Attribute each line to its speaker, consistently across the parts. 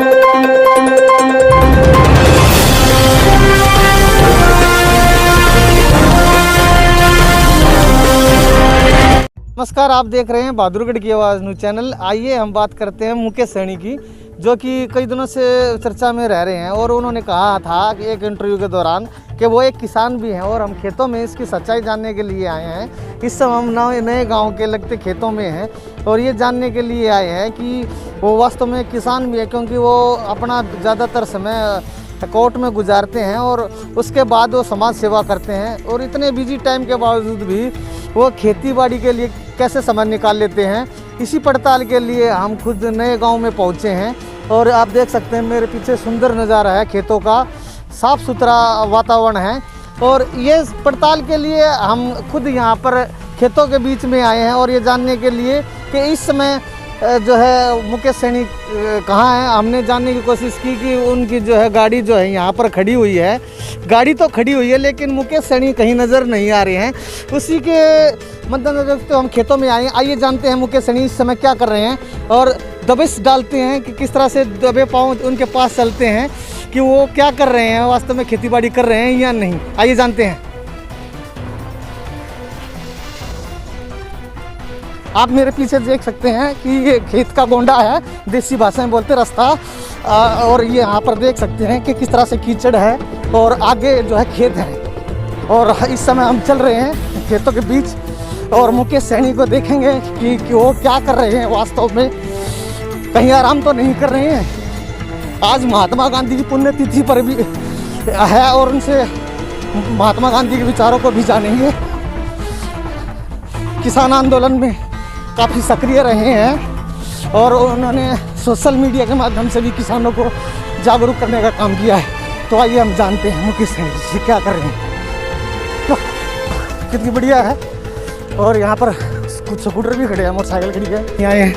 Speaker 1: नमस्कार, आप देख रहे हैं बहादुरगढ़ की आवाज़ न्यूज़ चैनल। आइए हम बात करते हैं मुकेश सैनी की, जो कि कई दिनों से चर्चा में रह रहे हैं और उन्होंने कहा था कि एक इंटरव्यू के दौरान कि वो एक किसान भी हैं और हम खेतों में इसकी सच्चाई जानने के लिए आए हैं। इस समय हम नए गांव के लगते खेतों में हैं और ये जानने के लिए आए हैं कि वो वास्तव में किसान भी है, क्योंकि वो अपना ज़्यादातर समय कोर्ट में गुजारते हैं और उसके बाद वो समाज सेवा करते हैं और इतने बिजी टाइम के बावजूद भी वो खेती बाड़ी के लिए कैसे समय निकाल लेते हैं। इसी पड़ताल के लिए हम खुद नए गांव में पहुंचे हैं और आप देख सकते हैं मेरे पीछे सुंदर नज़ारा है खेतों का, साफ़ सुथरा वातावरण है और ये पड़ताल के लिए हम खुद यहाँ पर खेतों के बीच में आए हैं और ये जानने के लिए कि इस समय जो है मुकेश सैनी कहाँ हैं। हमने जानने की कोशिश की कि उनकी जो है गाड़ी जो है यहाँ पर खड़ी हुई है। गाड़ी तो खड़ी हुई है लेकिन मुकेश सैनी कहीं नज़र नहीं आ रहे हैं। उसी के मद्देनजर रखते हम खेतों में आए। आइए जानते हैं मुकेश सैनी इस समय क्या कर रहे हैं और दबिश डालते हैं कि किस तरह से दबे पाँव उनके पास चलते हैं कि वो क्या कर रहे हैं, वास्तव में खेतीबाड़ी कर रहे हैं या नहीं। आइए जानते हैं। आप मेरे पीछे देख सकते हैं कि ये खेत का गोंडा है, देसी भाषा में बोलते रास्ता, और ये यहाँ पर देख सकते हैं कि किस तरह से कीचड़ है और आगे जो है खेत है और इस समय हम चल रहे हैं खेतों के बीच और मुकेश सैनी को देखेंगे कि वो क्या कर रहे हैं। वास्तव में कहीं आराम तो नहीं कर रहे हैं। आज महात्मा गांधी की पुण्यतिथि पर भी है और उनसे महात्मा गांधी के विचारों को भी जानेंगे। किसान आंदोलन में काफ़ी सक्रिय रहे हैं और उन्होंने सोशल मीडिया के माध्यम से भी किसानों को जागरूक करने का काम किया है। तो आइए हम जानते हैं मुकेश सैनी जी क्या कर रहे हैं। तो कितनी बढ़िया है और यहाँ पर कुछ स्कूटर भी खड़े हैं, मोटरसाइकिल खड़ी है। यहाँ आए हैं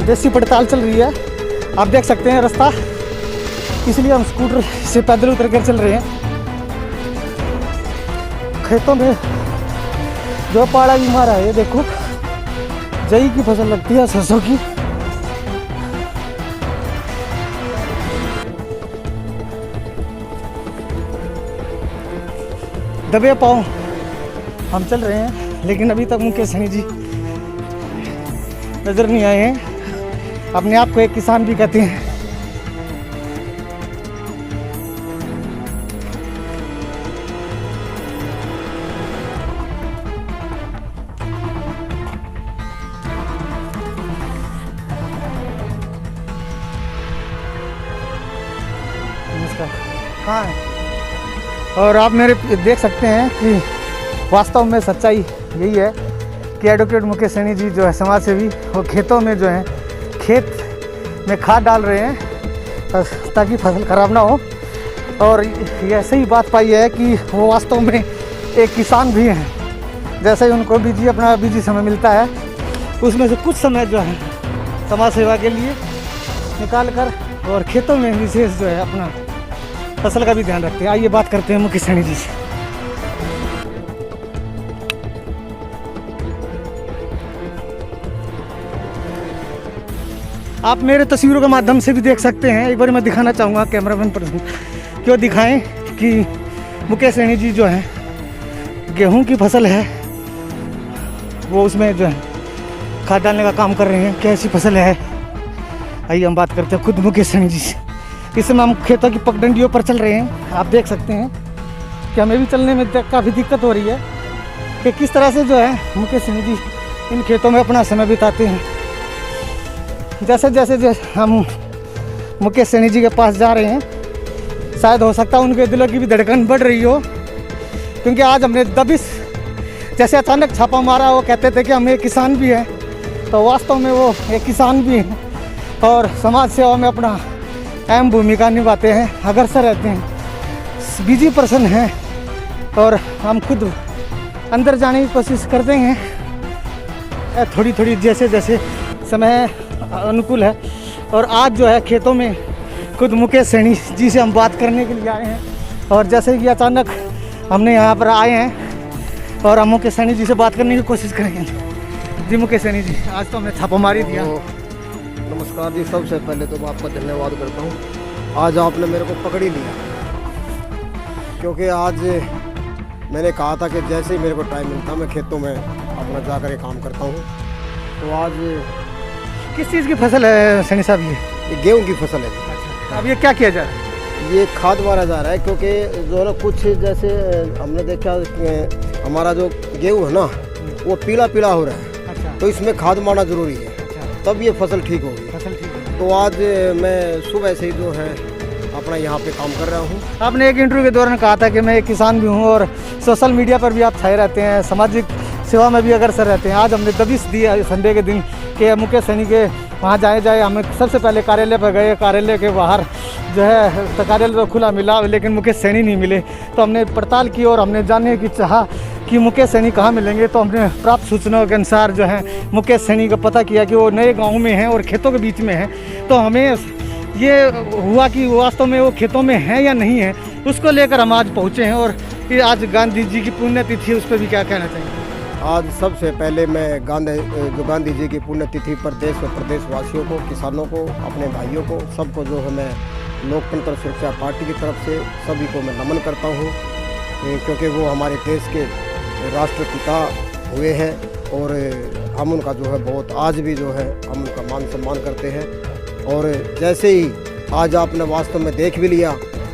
Speaker 1: देसी पड़ताल चल रही है, आप देख सकते हैं रास्ता, इसलिए हम स्कूटर से पैदल उतर कर चल रहे हैं। खेतों में जो पाड़ा भी मारा है, देखो जई की फसल लगती है, सरसों की। दबे पाँव हम चल रहे हैं लेकिन अभी तक मुकेश सैनी जी नजर नहीं आए हैं। अपने आप को एक किसान भी कहते हैं। हाँ, और आप मेरे देख सकते हैं कि वास्तव में सच्चाई यही है कि एडवोकेट मुकेश सैनी जी जो है समाज सेवी और खेतों में जो है खेत में खाद डाल रहे हैं ताकि फसल खराब ना हो। और ये ऐसे ही बात पाई है कि वो वास्तव में एक किसान भी हैं। जैसे ही उनको अपना बिजी समय मिलता है उसमें से कुछ समय जो है समाज सेवा के लिए निकाल कर और खेतों में विशेष जो है अपना फसल का भी ध्यान रखते हैं। आइए बात करते हैं मुकेश सैनी जी से। आप मेरे तस्वीरों के माध्यम से भी देख सकते हैं। एक बार मैं दिखाना चाहूँगा कैमरामैन पर क्यों दिखाएं कि मुकेश सैनी जी जो है गेहूं की फसल है वो उसमें जो है खाद डालने का काम कर रहे हैं। कैसी फसल है, आइए हम बात करते हैं खुद मुकेश सैनी जी से। इस समय हम खेतों की पगडंडियों पर चल रहे हैं। आप देख सकते हैं कि हमें भी चलने में काफ़ी दिक्कत हो रही है कि किस तरह से जो है मुकेश सैनी जी इन खेतों में अपना समय बिताते हैं। जैसे जैसे हम मुकेश सैनी जी के पास जा रहे हैं, शायद हो सकता है उनके दिलों की भी धड़कन बढ़ रही हो, क्योंकि आज हमने दबिश जैसे अचानक छापा मारा। वो कहते थे कि हम एक किसान भी हैं, तो वास्तव में वो एक किसान भी हैं और समाज सेवा में अपना अहम भूमिका निभाते हैं, अग्रसर रहते हैं, बिजी पर्सन हैं। और हम खुद अंदर जाने की कोशिश करते हैं थोड़ी थोड़ी जैसे जैसे समय अनुकूल है। और आज जो है खेतों में खुद मुकेश सैनी जी से हम बात करने के लिए आए हैं और जैसे कि अचानक हमने यहाँ पर आए हैं और हम मुकेश सैनी जी से बात करने की कोशिश करेंगे। जी मुकेश सैनी जी, आज तो हमने छापामारी दिया।
Speaker 2: नमस्कार जी, सबसे पहले तो मैं आपका धन्यवाद करता हूँ। आज आपने मेरे को पकड़ ही लिया, क्योंकि आज मैंने कहा था कि जैसे ही मेरे को टाइम मिलता मैं खेतों में अपना जा कर काम करता हूँ। तो आज
Speaker 1: किस चीज़ की फसल है सैनी साहब
Speaker 2: ये गेहूँ की फसल है।
Speaker 1: अच्छा, अब ये क्या किया जा रहा है?
Speaker 2: ये खाद मारा जा रहा है, क्योंकि जो है ना कुछ जैसे हमने देखा कि हमारा जो गेहूँ है ना वो पीला पीला हो रहा है।
Speaker 1: अच्छा,
Speaker 2: तो इसमें खाद मारना ज़रूरी है।
Speaker 1: अच्छा,
Speaker 2: तब ये फसल ठीक होगी।
Speaker 1: फसल ठीक है।
Speaker 2: तो आज मैं सुबह से ही जो है अपना यहाँ पे काम कर रहा हूँ।
Speaker 1: आपने एक इंटरव्यू के दौरान कहा था कि मैं एक किसान भी हूँ और सोशल मीडिया पर भी आप छाए रहते हैं, सामाजिक सेवा में भी अग्रसर रहते हैं। आज हमने दबिश दी संडे के दिन कि मुकेश सैनी के वहाँ जाए हमें सबसे पहले कार्यालय पर गए। कार्यालय के बाहर जो है तो कार्यालय तो खुला मिला, लेकिन मुकेश सैनी नहीं मिले। तो हमने पड़ताल की और हमने जानने की चाहा कि मुकेश सैनी कहाँ मिलेंगे। तो हमने प्राप्त सूचनाओं के अनुसार जो है मुकेश सैनी का पता किया कि वो नए गांव में हैं और खेतों के बीच में हैं। तो हमें ये हुआ कि वास्तव में वो खेतों में हैं या नहीं है, उसको लेकर हम आज पहुँचे हैं। और ये आज गांधी जी की पुण्यतिथि, उस पर भी क्या कहना चाहिए?
Speaker 2: आज सबसे पहले मैं गांधी जी की पुण्यतिथि पर देश और प्रदेशवासियों को, किसानों को, अपने भाइयों को, सबको जो है मैं लोकतंत्र सुरक्षा पार्टी की तरफ से सभी को मैं नमन करता हूँ, क्योंकि वो हमारे देश के राष्ट्रपिता हुए हैं और हम उनका जो है बहुत आज भी जो है हम उनका मान सम्मान करते हैं। और जैसे ही आज आपने वास्तव में देख भी लिया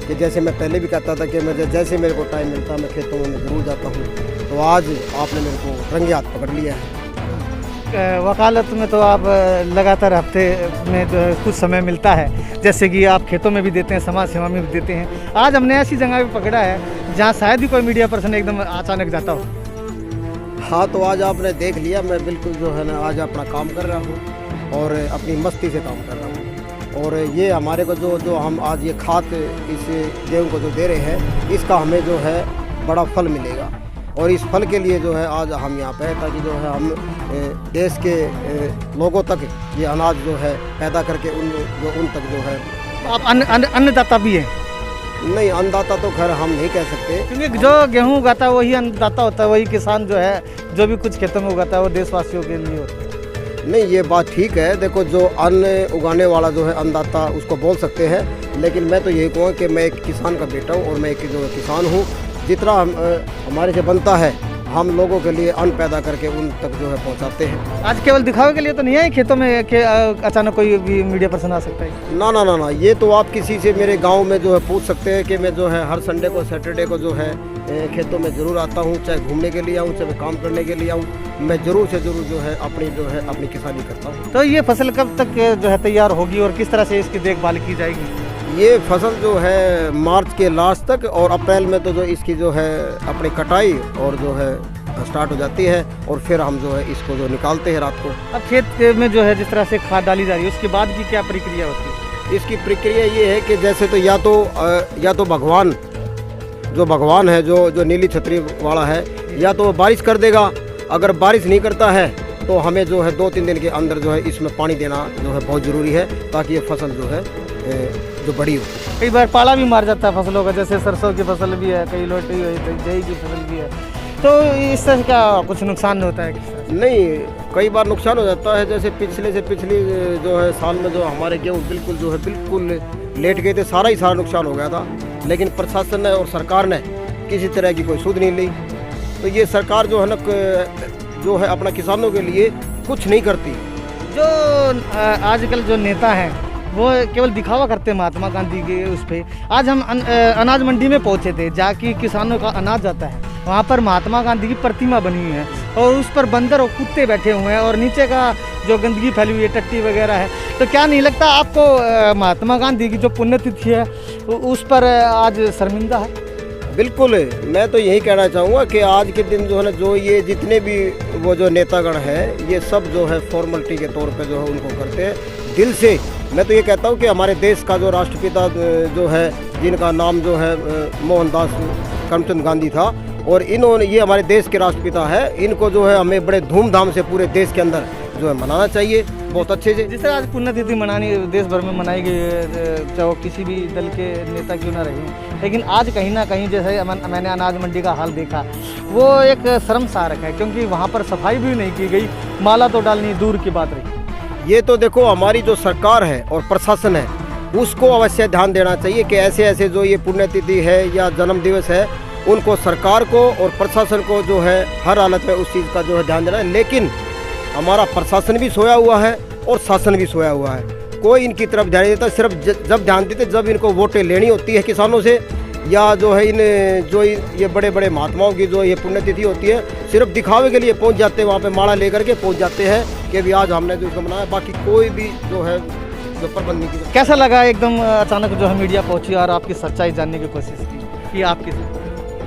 Speaker 2: कि जैसे मैं पहले भी कहता था कि मैं जैसे मेरे को टाइम मिलता मैं खेतों में ज़रूर जाता हूँ, तो आज आपने मेरे को रंगे हाथ पकड़ लिया है।
Speaker 1: वकालत में तो आप लगातार हफ्ते में जो है कुछ समय मिलता है, जैसे कि आप खेतों में भी देते हैं, समाज सेवा में भी देते हैं। आज हमने ऐसी जगह भी पकड़ा है जहाँ शायद ही कोई मीडिया पर्सन एकदम अचानक जाता हो।
Speaker 2: हाँ, तो आज आपने देख लिया, मैं बिल्कुल जो है ना आज अपना काम कर रहा हूँ और अपनी मस्ती से काम कर रहा हूँ। और ये हमारे को जो हम आज ये खाद इस गेहूँ को जो दे रहे हैं, इसका हमें जो है बड़ा फल मिलेगा। और इस फल के लिए जो है आज हम यहाँ पे हैं, ताकि जो है हम देश के लोगों तक ये अनाज जो है पैदा करके उन तक जो है।
Speaker 1: आप अन्नदाता भी हैं?
Speaker 2: नहीं, अन्नदाता तो खैर हम नहीं कह सकते,
Speaker 1: क्योंकि जो गेहूँ उगाता है वही अन्नदाता होता है, वही किसान जो है जो भी कुछ खेतों में उगाता है वो देशवासियों के लिए होता है।
Speaker 2: नहीं, ये बात ठीक है। देखो, जो अन्न उगाने वाला जो है अन्नदाता उसको बोल सकते हैं, लेकिन मैं तो यही कहूँगा कि मैं एक किसान का बेटा हूँ और मैं एक जो किसान हूँ। जितना हमारे से बनता है हम लोगों के लिए अन्न पैदा करके उन तक जो है पहुंचाते हैं।
Speaker 1: आज केवल दिखावे के लिए तो नहीं है खेतों में कि अचानक कोई भी मीडिया पर्सन आ सकता है?
Speaker 2: ना ना ना ना, ये तो आप किसी से मेरे गांव में जो है पूछ सकते हैं कि मैं जो है हर संडे को सैटरडे को जो है खेतों में ज़रूर आता हूँ, चाहे घूमने के लिए आऊँ, चाहे काम करने के लिए आऊँ, मैं ज़रूर से ज़रूर जो है अपनी किसानी करता हूँ।
Speaker 1: तो ये फसल कब तक जो है तैयार होगी और किस तरह से इसकी देखभाल की जाएगी?
Speaker 2: ये फसल जो है मार्च के लास्ट तक और अप्रैल में तो जो इसकी जो है अपनी कटाई और जो है स्टार्ट हो जाती है और फिर हम जो है इसको जो निकालते हैं रात को।
Speaker 1: अब खेत में जो है जिस तरह से खाद डाली जा रही है उसके बाद की क्या प्रक्रिया होती है?
Speaker 2: इसकी प्रक्रिया ये है कि जैसे तो या तो भगवान है जो नीली छतरी वाला है, या तो बारिश कर देगा। अगर बारिश नहीं करता है तो हमें जो है 2-3 दिन के अंदर जो है इसमें पानी देना जो है बहुत ज़रूरी है, ताकि ये फसल जो है जो बड़ी हो।
Speaker 1: कई बार पाला भी मार जाता है फसलों का, जैसे सरसों की फसल भी है, कई लोटी हुई, कई जई की फसल भी है, तो इस तरह का कुछ नुकसान होता है?
Speaker 2: नहीं, कई बार नुकसान हो जाता है। जैसे पिछली जो है साल में जो हमारे गेहूँ बिल्कुल लेट गए थे, सारा नुकसान हो गया था, लेकिन प्रशासन ने और सरकार ने किसी तरह की कोई सुध नहीं ली। तो ये सरकार जो है ना जो है अपना किसानों के लिए कुछ नहीं करती।
Speaker 1: जो आजकल जो नेता हैं वो केवल दिखावा करते हैं महात्मा गांधी के उस पर। आज हम अनाज मंडी में पहुंचे थे, जाके किसानों का अनाज जाता है, वहाँ पर महात्मा गांधी की प्रतिमा बनी हुई है और उस पर बंदर और कुत्ते बैठे हुए हैं और नीचे का जो गंदगी फैली हुई है, टट्टी वगैरह है। तो क्या नहीं लगता आपको महात्मा गांधी की जो पुण्यतिथि है उस पर आज शर्मिंदा है?
Speaker 2: बिल्कुल, मैं तो यही कहना चाहूँगा कि आज के दिन जो है ना जो ये जितने भी वो जो नेतागण हैं, ये सब जो है फॉर्मेलिटी के तौर पे जो है उनको करते हैं दिल से। मैं तो ये कहता हूँ कि हमारे देश का जो राष्ट्रपिता जो है, जिनका नाम जो है मोहनदास करमचंद गांधी था, और ये हमारे देश के राष्ट्रपिता है, इनको जो है हमें बड़े धूमधाम से पूरे देश के अंदर जो है मनाना चाहिए बहुत अच्छे से।
Speaker 1: जिस तरह आज पुण्यतिथि मनानी देश भर में मनाई गई है, चाहे वो किसी भी दल के नेता क्यों ना रहे, लेकिन आज कहीं ना कहीं जैसे मैंने अनाज मंडी का हाल देखा, वो एक शर्मसारक है, क्योंकि वहाँ पर सफाई भी नहीं की गई, माला तो डालनी दूर की बात रही।
Speaker 2: ये तो देखो हमारी जो सरकार है और प्रशासन है उसको अवश्य ध्यान देना चाहिए कि ऐसे ऐसे जो ये पुण्यतिथि है या जन्म दिवस है उनको सरकार को और प्रशासन को जो है हर हालत में उस चीज़ का जो है ध्यान देना है। लेकिन हमारा प्रशासन भी सोया हुआ है और शासन भी सोया हुआ है, कोई इनकी तरफ ध्यान नहीं देता। सिर्फ जब ध्यान देते जब इनको वोटें लेनी होती है किसानों से, या जो है इन जो ये बड़े बड़े महात्माओं की जो ये पुण्यतिथि होती है सिर्फ दिखावे के लिए पहुंच जाते हैं, वहाँ पे माला लेकर के पहुंच जाते हैं कि भी आज हमने जो इसको मनाया, बाकी कोई भी जो है जो प्रबंध नहीं की।
Speaker 1: कैसा लगा एकदम अचानक जो है मीडिया पहुंची और आपकी सच्चाई जानने की कोशिश की कि आपकी?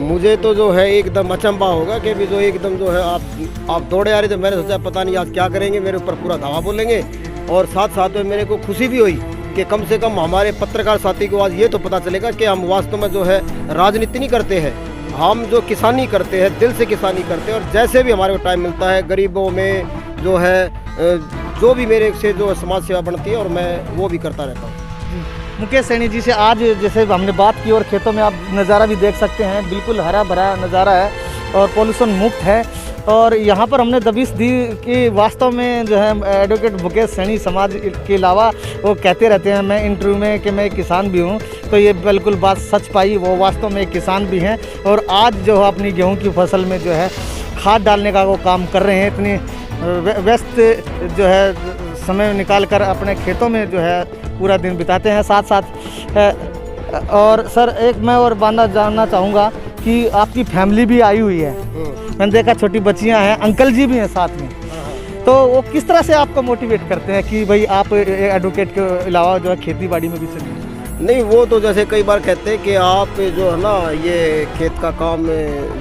Speaker 2: मुझे तो जो है एकदम अचंभा होगा कि भी जो एकदम जो है आप दौड़े आ रहे थे, मैंने सोचा पता नहीं आज क्या करेंगे, मेरे ऊपर पूरा धावा बोलेंगे। और साथ साथ में मेरे को खुशी भी हुई कि कम से कम हमारे पत्रकार साथी को आज ये तो पता चलेगा कि हम वास्तव में जो है राजनीति नहीं करते हैं, हम जो किसानी करते हैं, दिल से किसानी करते हैं। और जैसे भी हमारे को टाइम मिलता है गरीबों में जो है जो भी मेरे से जो समाज सेवा बनती है और मैं वो भी करता रहता हूँ।
Speaker 1: मुकेश सैनी जी से आज जैसे हमने बात की और खेतों में आप नज़ारा भी देख सकते हैं, बिल्कुल हरा भरा नज़ारा है और पोल्यूशन मुक्त है। और यहाँ पर हमने दबिश दी कि वास्तव में जो है एडवोकेट मुकेश सैनी समाज के अलावा वो कहते रहते हैं मैं इंटरव्यू में कि मैं किसान भी हूँ, तो ये बिल्कुल बात सच पाई, वो वास्तव में एक किसान भी हैं और आज जो है अपनी गेहूँ की फसल में जो है खाद डालने का वो काम कर रहे हैं। इतनी व्यस्त जो है समय निकाल कर अपने खेतों में जो है पूरा दिन बिताते हैं। साथ साथ और सर एक मैं और जानना चाहूँगा कि आपकी फैमिली भी आई हुई है, मैंने देखा छोटी बच्चियाँ हैं, अंकल जी भी हैं साथ में, तो वो किस तरह से आपको मोटिवेट करते हैं कि भाई आप एडवोकेट के अलावा जो है खेती बाड़ी में भी चलिए?
Speaker 2: नहीं, वो तो जैसे कई बार कहते हैं कि आप जो है ना ये खेत का काम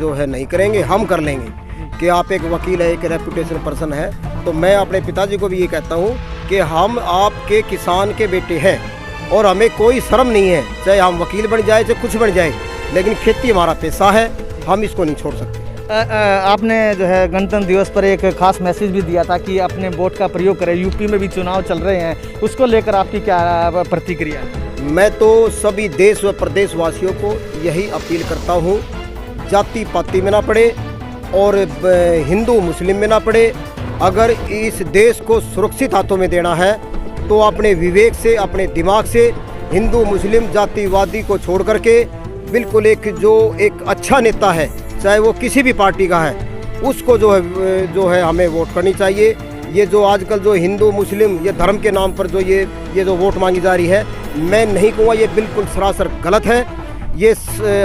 Speaker 2: जो है नहीं करेंगे, हम कर लेंगे, कि आप एक वकील है, एक रेपुटेशन पर्सन है। तो मैं अपने पिताजी को भी ये कहता हूँ कि हम आपके किसान के बेटे हैं और हमें कोई शर्म नहीं है, चाहे हम वकील बन जाए चाहे कुछ बन जाए, लेकिन खेती हमारा पेशा है, हम इसको नहीं छोड़ सकते।
Speaker 1: आपने जो है गणतंत्र दिवस पर एक खास मैसेज भी दिया था कि अपने वोट का प्रयोग करें, यूपी में भी चुनाव चल रहे हैं, उसको लेकर आपकी क्या प्रतिक्रिया है?
Speaker 2: मैं तो सभी देश व प्रदेशवासियों को यही अपील करता हूँ, जाति पाति में ना पड़े और हिंदू मुस्लिम में ना पड़े, अगर इस देश को सुरक्षित हाथों में देना है तो अपने विवेक से, अपने दिमाग से हिंदू मुस्लिम जातिवादी को छोड़ करके बिल्कुल एक अच्छा नेता है, चाहे वो किसी भी पार्टी का है, उसको जो है हमें वोट करनी चाहिए। ये जो आजकल जो हिंदू मुस्लिम ये धर्म के नाम पर जो ये जो वोट मांगी जा रही है, मैं नहीं कहूँगा, ये बिल्कुल सरासर गलत है। ये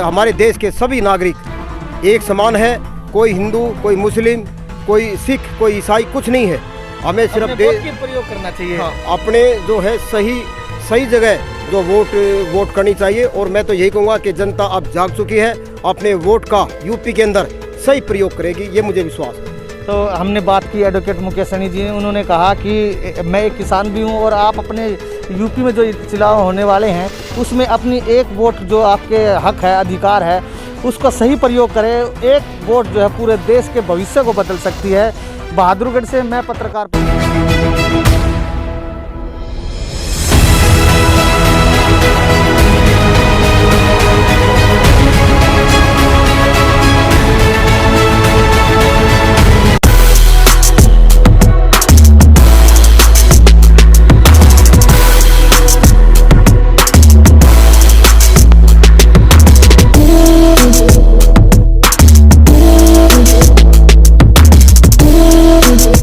Speaker 2: हमारे देश के सभी नागरिक एक समान है, कोई हिंदू, कोई मुस्लिम, कोई सिख, कोई ईसाई कुछ नहीं है। हमें सिर्फ
Speaker 1: प्रयोग करना चाहिए।
Speaker 2: हाँ, अपने जो है सही जगह जो वोट करनी चाहिए। और मैं तो यही कहूँगा कि जनता अब जाग चुकी है, अपने वोट का यूपी के अंदर सही प्रयोग करेगी, ये मुझे विश्वास है।
Speaker 1: तो हमने बात की एडवोकेट मुकेश सैनी जी, उन्होंने कहा कि मैं एक किसान भी हूँ और आप अपने यूपी में जो चुनाव होने वाले हैं उसमें अपनी एक वोट जो आपके हक है, अधिकार है, उसका सही प्रयोग करें। एक वोट जो है पूरे देश के भविष्य को बदल सकती है। बहादुरगढ़ से मैं पत्रकार